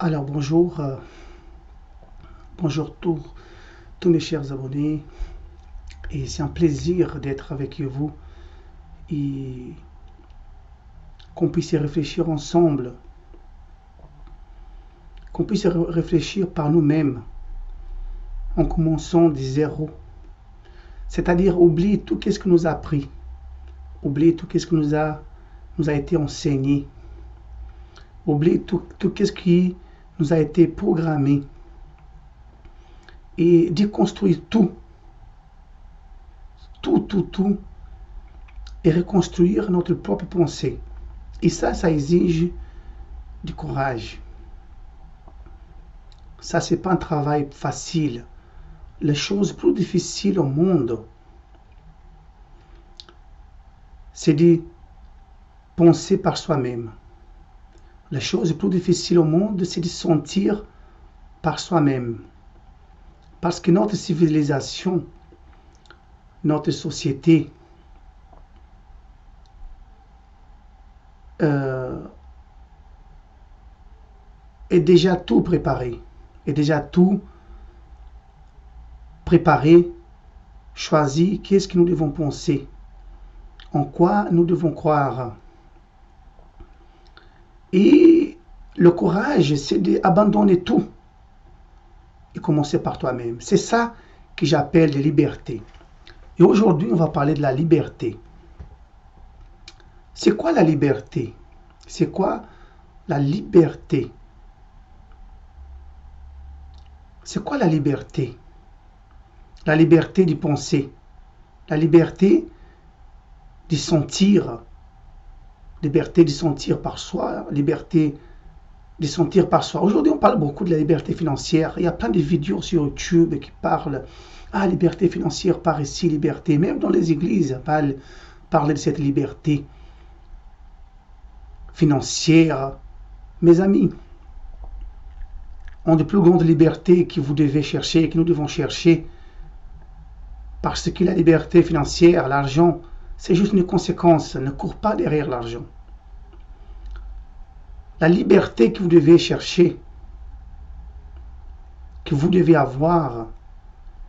Alors bonjour, bonjour tous mes chers abonnés, et c'est un plaisir d'être avec vous et qu'on puisse y réfléchir ensemble, qu'on puisse réfléchir par nous-mêmes en commençant de zéro, c'est-à-dire oublier tout ce que nous a appris, oublier tout ce que nous a été enseigné, oublier tout ce qui nous a été programmé et déconstruire tout et reconstruire notre propre pensée. Et ça exige du courage. Ça, c'est pas un travail facile. Les choses plus difficiles au monde, c'est de penser par soi-même. Les choses plus difficiles au monde, c'est de sentir par soi-même. Parce que notre civilisation, notre société, est déjà tout préparé, choisi, qu'est-ce que nous devons penser, en quoi nous devons croire. Et le courage, c'est d'abandonner tout et commencer par toi-même. C'est ça que j'appelle la liberté. Et aujourd'hui, on va parler de la liberté. C'est quoi la liberté? C'est quoi la liberté? C'est quoi la liberté? La liberté de penser, la liberté de sentir, liberté de sentir par soi, liberté de sentir par soi. Aujourd'hui, on parle beaucoup de la liberté financière. Il y a plein de vidéos sur YouTube qui parlent liberté financière par ici, liberté. Même dans les églises, parlent de cette liberté financière. Mes amis, ont de plus grandes libertés que vous devez chercher, que nous devons chercher, parce que la liberté financière, l'argent, c'est juste une conséquence, ne court pas derrière l'argent. La liberté que vous devez chercher, que vous devez avoir,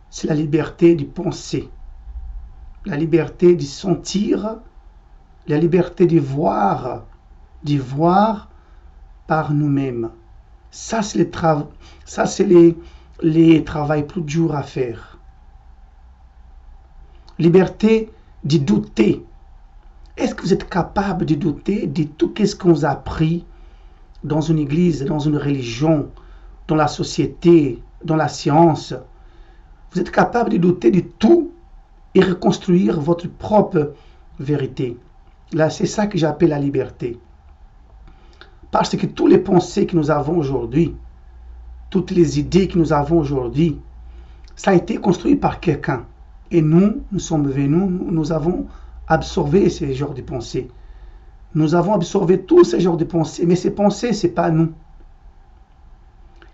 c'est la liberté de penser, la liberté de sentir, la liberté de voir par nous-mêmes. Ça, c'est les travail plus dur à faire. Liberté de douter. Est-ce que vous êtes capable de douter de tout ce qu'on vous a appris dans une église, dans une religion, dans la société, dans la science? Vous êtes capable de douter de tout et reconstruire votre propre vérité. Là, c'est ça que j'appelle la liberté. Parce que toutes les pensées que nous avons aujourd'hui, toutes les idées que nous avons aujourd'hui, ça a été construit par quelqu'un. Et nous sommes venus, nous avons absorbé ces genres de pensées. Nous avons absorbé tous ces genres de pensées, mais ces pensées, ce n'est pas nous.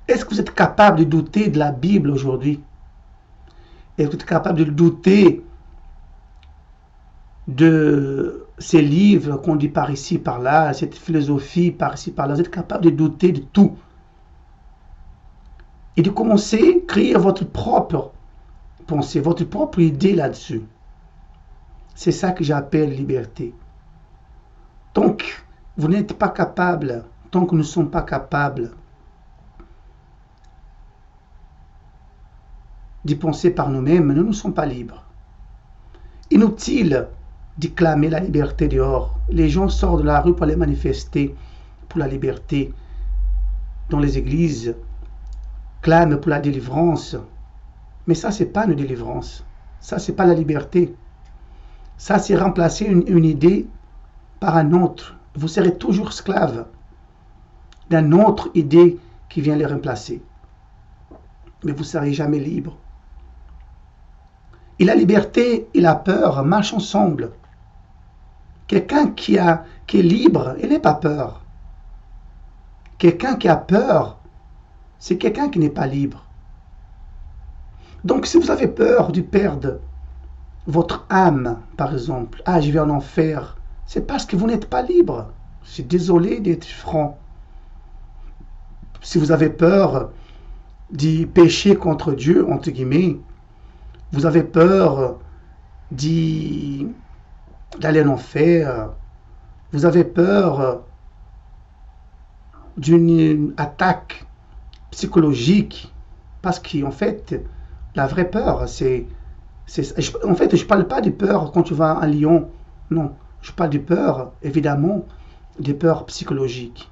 Est-ce que vous êtes capable de douter de la Bible aujourd'hui? Est-ce que vous êtes capable de douter de ces livres qu'on dit par ici, par là, cette philosophie par ici, par là? Vous êtes capable de douter de tout et de commencer à créer votre propre pensée, votre propre idée là-dessus. C'est ça que j'appelle liberté. Donc, vous n'êtes pas capable, tant que nous ne sommes pas capables de penser par nous-mêmes, nous ne sommes pas libres. Inutile de clamer la liberté dehors. Les gens sortent de la rue pour aller manifester pour la liberté. Dans les églises, clament pour la délivrance. Mais ça, c'est pas une délivrance. Ça, c'est pas la liberté. Ça, c'est remplacer une idée par un autre. Vous serez toujours esclave d'une autre idée qui vient les remplacer. Mais vous ne serez jamais libre. Et la liberté et la peur marchent ensemble. Quelqu'un qui est libre, il n'est pas peur. Quelqu'un qui a peur, c'est quelqu'un qui n'est pas libre. Donc si vous avez peur de perdre votre âme, par exemple, je vais en enfer, c'est parce que vous n'êtes pas libre. Je suis désolé d'être franc. si vous avez peur d'y pécher contre Dieu, entre guillemets, vous avez peur d'aller en enfer, vous avez peur d'une attaque psychologique, parce qu'en fait, la vraie peur, en fait, je ne parle pas de peur quand tu vas à Lyon, non, je parle de peur, évidemment, des peurs psychologiques.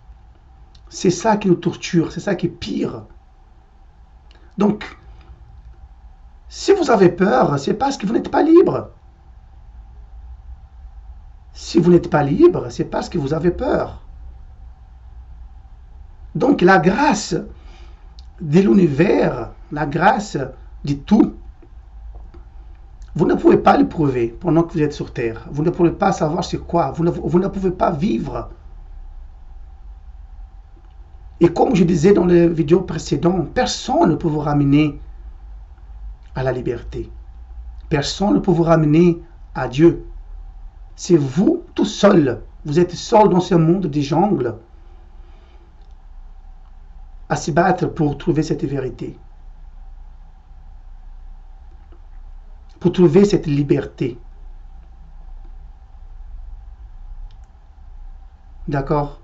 C'est ça qui nous torture, c'est ça qui est pire. Donc, si vous avez peur, c'est parce que vous n'êtes pas libre. Si vous n'êtes pas libre, c'est parce que vous avez peur. Donc, la grâce de l'univers, la grâce de tout, vous ne pouvez pas l'éprouver pendant que vous êtes sur Terre. Vous ne pouvez pas savoir c'est quoi. Vous ne pouvez pas vivre. Et comme je disais dans les vidéos précédentes, personne ne peut vous ramener à la liberté. Personne ne peut vous ramener à Dieu. C'est vous tout seul. Vous êtes seul dans ce monde des jungles à se battre pour trouver cette vérité. Pour trouver cette liberté. D'accord?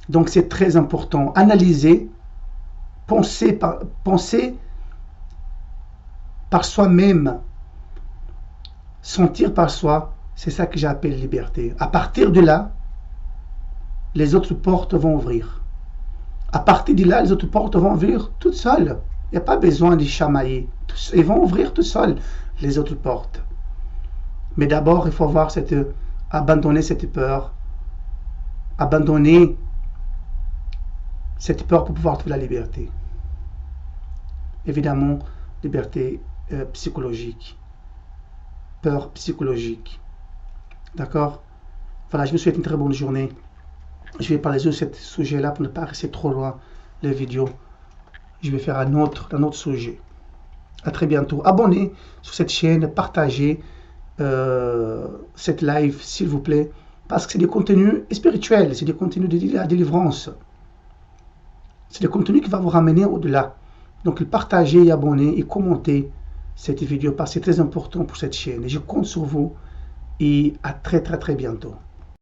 Donc c'est très important. Analyser, penser par soi-même, sentir par soi, c'est ça que j'appelle liberté. À partir de là, les autres portes vont ouvrir. À partir de là, les autres portes vont ouvrir toutes seules. Il n'y a pas besoin de chamailler. Ils vont ouvrir toutes seules les autres portes. Mais d'abord, il faut abandonner cette peur. Abandonner cette peur pour pouvoir trouver la liberté. Évidemment, liberté psychologique. Peur psychologique. D'accord? Voilà, je vous souhaite une très bonne journée. Je vais parler de ce sujet-là pour ne pas rester trop loin les vidéos. Je vais faire un autre sujet. À très bientôt. Abonnez sur cette chaîne, partagez cette live, s'il vous plaît, parce que c'est des contenus spirituels, c'est des contenus de la délivrance. C'est des contenus qui vont vous ramener au-delà. Donc, partagez et abonnez et commentez cette vidéo parce que c'est très important pour cette chaîne. Et je compte sur vous et à très bientôt.